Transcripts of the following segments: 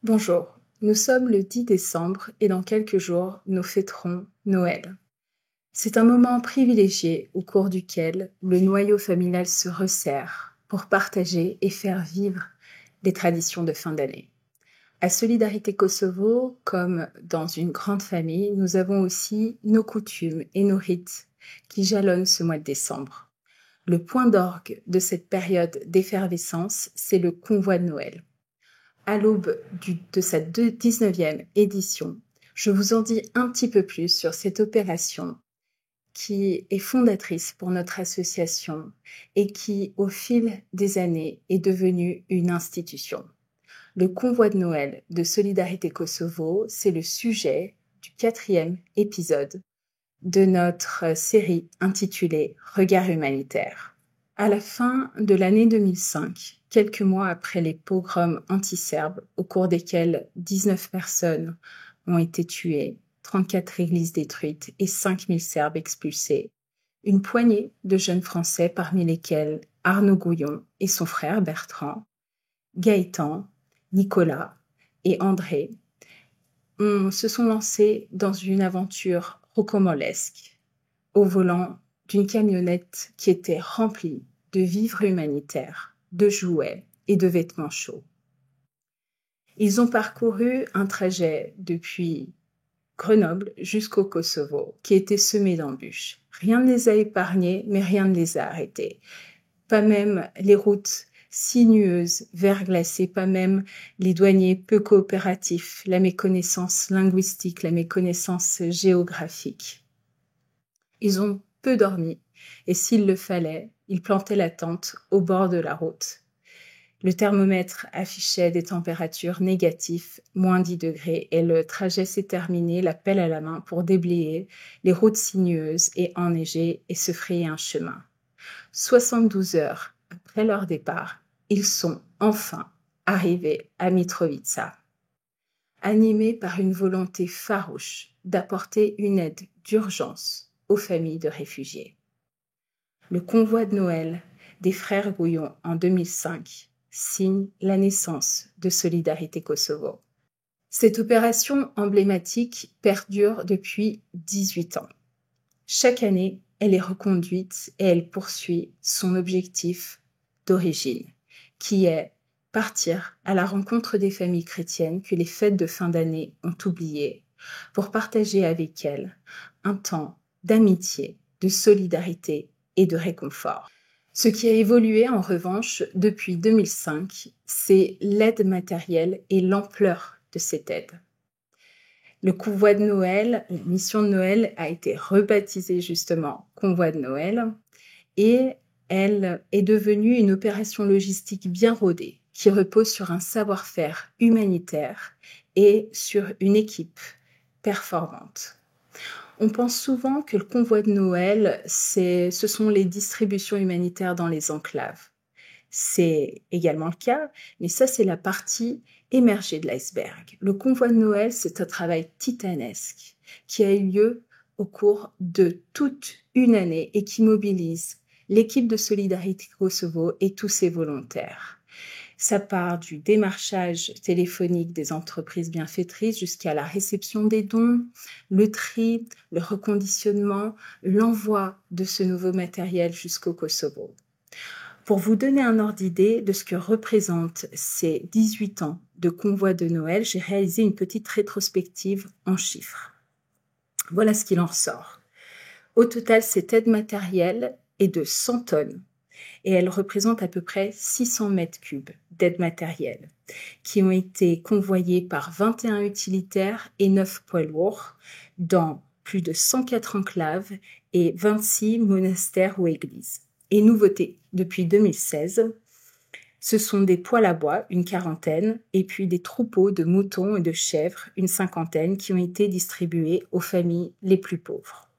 Bonjour, nous sommes le 10 décembre et dans quelques jours, nous fêterons Noël. C'est un moment privilégié au cours duquel le noyau familial se resserre pour partager et faire vivre les traditions de fin d'année. À Solidarité Kosovo, comme dans une grande famille, nous avons aussi nos coutumes et nos rites qui jalonnent ce mois de décembre. Le point d'orgue de cette période d'effervescence, c'est le convoi de Noël. À l'aube de sa 19e édition, je vous en dis un petit peu plus sur cette opération qui est fondatrice pour notre association et qui, au fil des années, est devenue une institution. Le convoi de Noël de Solidarité Kosovo, c'est le sujet du 4e épisode de notre série intitulée Regard humanitaire. À la fin de l'année 2005, quelques mois après les pogroms anti-serbes, au cours desquels 19 personnes ont été tuées, 34 églises détruites et 5000 Serbes expulsés, une poignée de jeunes Français, parmi lesquels Arnaud Gouillon et son frère Bertrand, Gaëtan, Nicolas et André, se sont lancés dans une aventure rocambolesque au volant d'une camionnette qui était remplie de vivres humanitaires, de jouets et de vêtements chauds. Ils ont parcouru un trajet depuis Grenoble jusqu'au Kosovo qui était semé d'embûches. Rien ne les a épargnés, mais rien ne les a arrêtés. Pas même les routes sinueuses, verglacées, pas même les douaniers peu coopératifs, la méconnaissance linguistique, la méconnaissance géographique. Ils ont peu dormi, et s'il le fallait, ils plantaient la tente au bord de la route. Le thermomètre affichait des températures négatives, moins 10 degrés, et le trajet s'est terminé, la pelle à la main, pour déblayer les routes sinueuses et enneigées et se frayer un chemin. 72 heures après leur départ, ils sont enfin arrivés à Mitrovica. Animés par une volonté farouche d'apporter une aide d'urgence aux familles de réfugiés. Le convoi de Noël des frères Gouillon en 2005 signe la naissance de Solidarité Kosovo. Cette opération emblématique perdure depuis 18 ans. Chaque année, elle est reconduite et elle poursuit son objectif d'origine, qui est partir à la rencontre des familles chrétiennes que les fêtes de fin d'année ont oubliées, pour partager avec elles un temps d'amitié, de solidarité et de réconfort. Ce qui a évolué en revanche depuis 2005, c'est l'aide matérielle et l'ampleur de cette aide. Le convoi de Noël, la mission de Noël a été rebaptisée justement Convoi de Noël et elle est devenue une opération logistique bien rodée qui repose sur un savoir-faire humanitaire et sur une équipe performante. On pense souvent que le convoi de Noël, ce sont les distributions humanitaires dans les enclaves. C'est également le cas, mais ça, c'est la partie émergée de l'iceberg. Le convoi de Noël, c'est un travail titanesque qui a eu lieu au cours de toute une année et qui mobilise l'équipe de Solidarité Kosovo et tous ses volontaires. Ça part du démarchage téléphonique des entreprises bienfaitrices jusqu'à la réception des dons, le tri, le reconditionnement, l'envoi de ce nouveau matériel jusqu'au Kosovo. Pour vous donner un ordre d'idée de ce que représentent ces 18 ans de convoi de Noël, j'ai réalisé une petite rétrospective en chiffres. Voilà ce qu'il en ressort. Au total, cette aide matérielle est de 100 tonnes et elle représente à peu près 600 mètres cubes d'aide matérielle qui ont été convoyés par 21 utilitaires et 9 poids lourds dans plus de 104 enclaves et 26 monastères ou églises. Et nouveauté, depuis 2016, ce sont des poêles à bois, une quarantaine, et puis des troupeaux de moutons et de chèvres, une cinquantaine, qui ont été distribués aux familles les plus pauvres.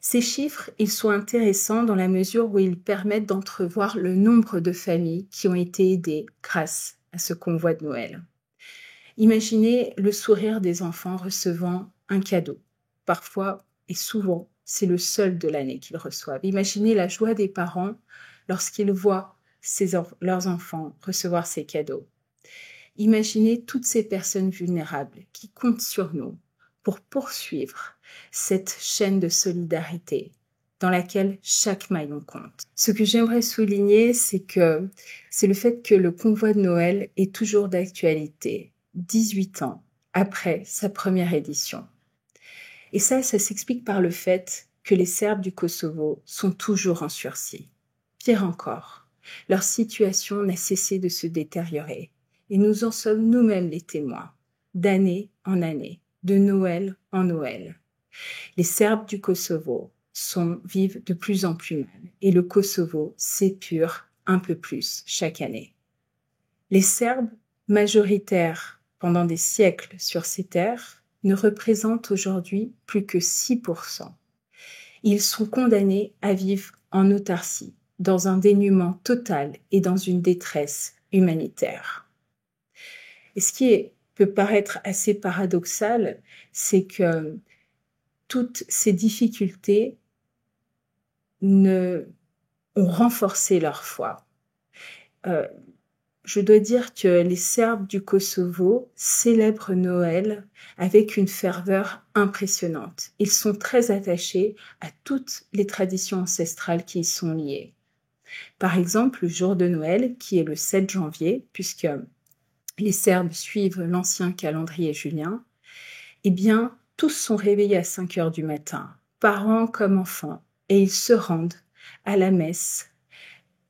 Ces chiffres, ils sont intéressants dans la mesure où ils permettent d'entrevoir le nombre de familles qui ont été aidées grâce à ce convoi de Noël. Imaginez le sourire des enfants recevant un cadeau. Parfois et souvent, c'est le seul de l'année qu'ils reçoivent. Imaginez la joie des parents lorsqu'ils voient leurs enfants recevoir ces cadeaux. Imaginez toutes ces personnes vulnérables qui comptent sur nous pour poursuivre cette chaîne de solidarité dans laquelle chaque maillon compte. Ce que j'aimerais souligner, c'est le fait que le convoi de Noël est toujours d'actualité, 18 ans après sa première édition. Et ça s'explique par le fait que les Serbes du Kosovo sont toujours en sursis. Pire encore, leur situation n'a cessé de se détériorer. Et nous en sommes nous-mêmes les témoins, d'année en année, de Noël en Noël. Les Serbes du Kosovo vivent de plus en plus mal et le Kosovo s'épure un peu plus chaque année. Les Serbes, majoritaires pendant des siècles sur ces terres, ne représentent aujourd'hui plus que 6%. Ils sont condamnés à vivre en autarcie, dans un dénuement total et dans une détresse humanitaire. Et ce qui peut paraître assez paradoxal, c'est que toutes ces difficultés ont renforcé leur foi. Je dois dire que les Serbes du Kosovo célèbrent Noël avec une ferveur impressionnante. Ils sont très attachés à toutes les traditions ancestrales qui y sont liées. Par exemple, le jour de Noël, qui est le 7 janvier, puisque les Serbes suivent l'ancien calendrier julien, eh bien, tous sont réveillés à 5 heures du matin, parents comme enfants, et ils se rendent à la messe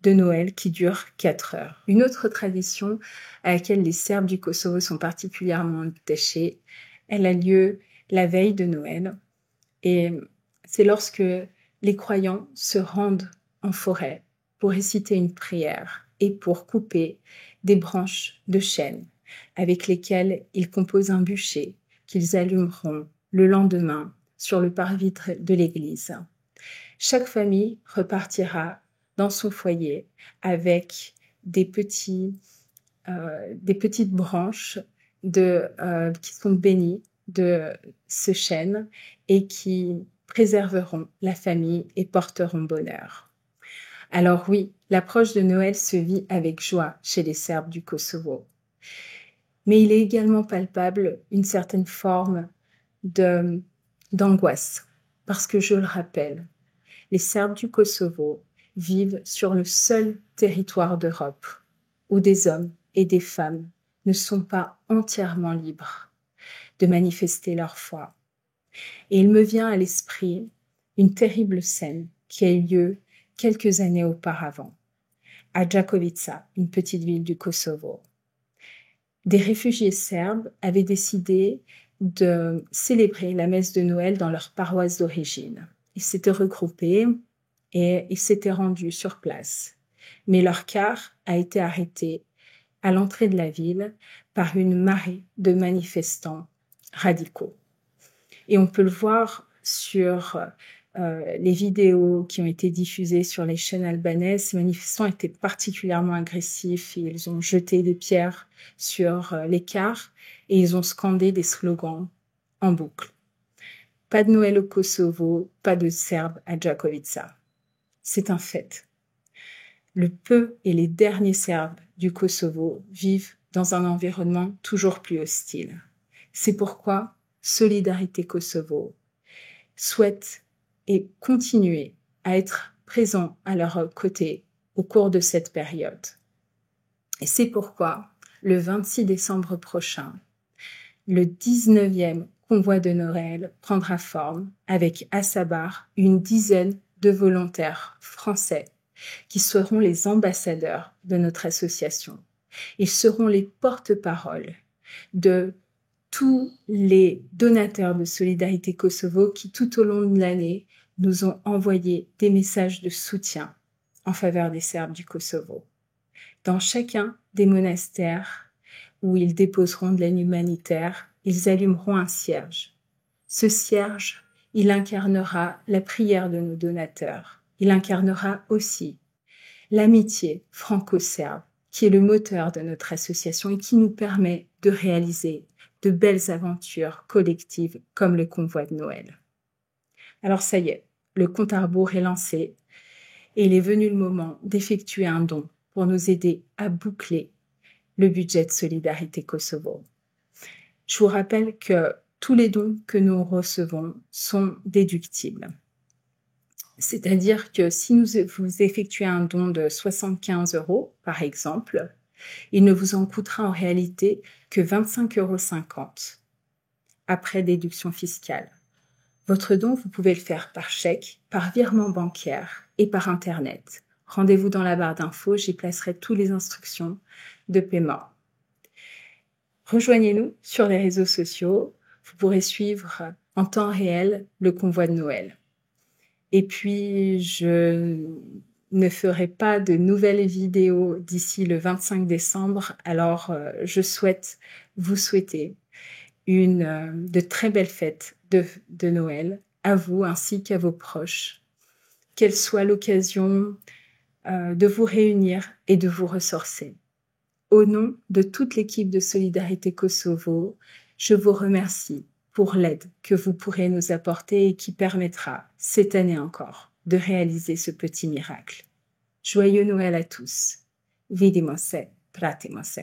de Noël qui dure 4 heures. Une autre tradition à laquelle les Serbes du Kosovo sont particulièrement attachés, elle a lieu la veille de Noël, et c'est lorsque les croyants se rendent en forêt pour réciter une prière et pour couper des branches de chêne avec lesquelles ils composent un bûcher qu'ils allumeront le lendemain sur le parvis de l'église. Chaque famille repartira dans son foyer avec des petites branches qui sont bénies de ce chêne et qui préserveront la famille et porteront bonheur. Alors oui, l'approche de Noël se vit avec joie chez les Serbes du Kosovo. Mais il est également palpable une certaine forme d'angoisse, parce que je le rappelle, les Serbes du Kosovo vivent sur le seul territoire d'Europe où des hommes et des femmes ne sont pas entièrement libres de manifester leur foi. Et il me vient à l'esprit une terrible scène qui a eu lieu quelques années auparavant, à Đakovica, une petite ville du Kosovo. Des réfugiés serbes avaient décidé de célébrer la messe de Noël dans leur paroisse d'origine. Ils s'étaient regroupés et ils s'étaient rendus sur place. Mais leur car a été arrêté à l'entrée de la ville par une marée de manifestants radicaux. Et on peut le voir sur les vidéos qui ont été diffusées sur les chaînes albanaises. Ces manifestants étaient particulièrement agressifs. Ils ont jeté des pierres sur les cars et ils ont scandé des slogans en boucle. Pas de Noël au Kosovo, pas de Serbes à Đakovica. C'est un fait. Le peu et les derniers Serbes du Kosovo vivent dans un environnement toujours plus hostile. C'est pourquoi Solidarité Kosovo souhaite et continuer à être présent à leur côté au cours de cette période. Et c'est pourquoi, le 26 décembre prochain, le 19e convoi de Noël prendra forme avec à sa barre une dizaine de volontaires français qui seront les ambassadeurs de notre association. Ils seront les porte-paroles de tous les donateurs de Solidarité Kosovo qui, tout au long de l'année, nous ont envoyé des messages de soutien en faveur des Serbes du Kosovo. Dans chacun des monastères où ils déposeront de l'aide humanitaire, ils allumeront un cierge. Ce cierge, il incarnera la prière de nos donateurs. Il incarnera aussi l'amitié franco-serbe, qui est le moteur de notre association et qui nous permet de réaliser de belles aventures collectives comme le convoi de Noël. Alors ça y est, le compte à rebours est lancé et il est venu le moment d'effectuer un don pour nous aider à boucler le budget de Solidarité Kosovo. Je vous rappelle que tous les dons que nous recevons sont déductibles. C'est-à-dire que si vous effectuez un don de 75 €, par exemple, il ne vous en coûtera en réalité que 25,50 € après déduction fiscale. Votre don, vous pouvez le faire par chèque, par virement bancaire et par Internet. Rendez-vous dans la barre d'infos, j'y placerai toutes les instructions de paiement. Rejoignez-nous sur les réseaux sociaux, vous pourrez suivre en temps réel le convoi de Noël. Et puis, je ne ferai pas de nouvelles vidéos d'ici le 25 décembre, alors je souhaite vous souhaiter de très belles fêtes de Noël, à vous ainsi qu'à vos proches. Qu'elle soit l'occasion de vous réunir et de vous ressourcer. Au nom de toute l'équipe de Solidarité Kosovo, je vous remercie pour l'aide que vous pourrez nous apporter et qui permettra, cette année encore, de réaliser ce petit miracle. Joyeux Noël à tous. Vidimo se, pratimo se.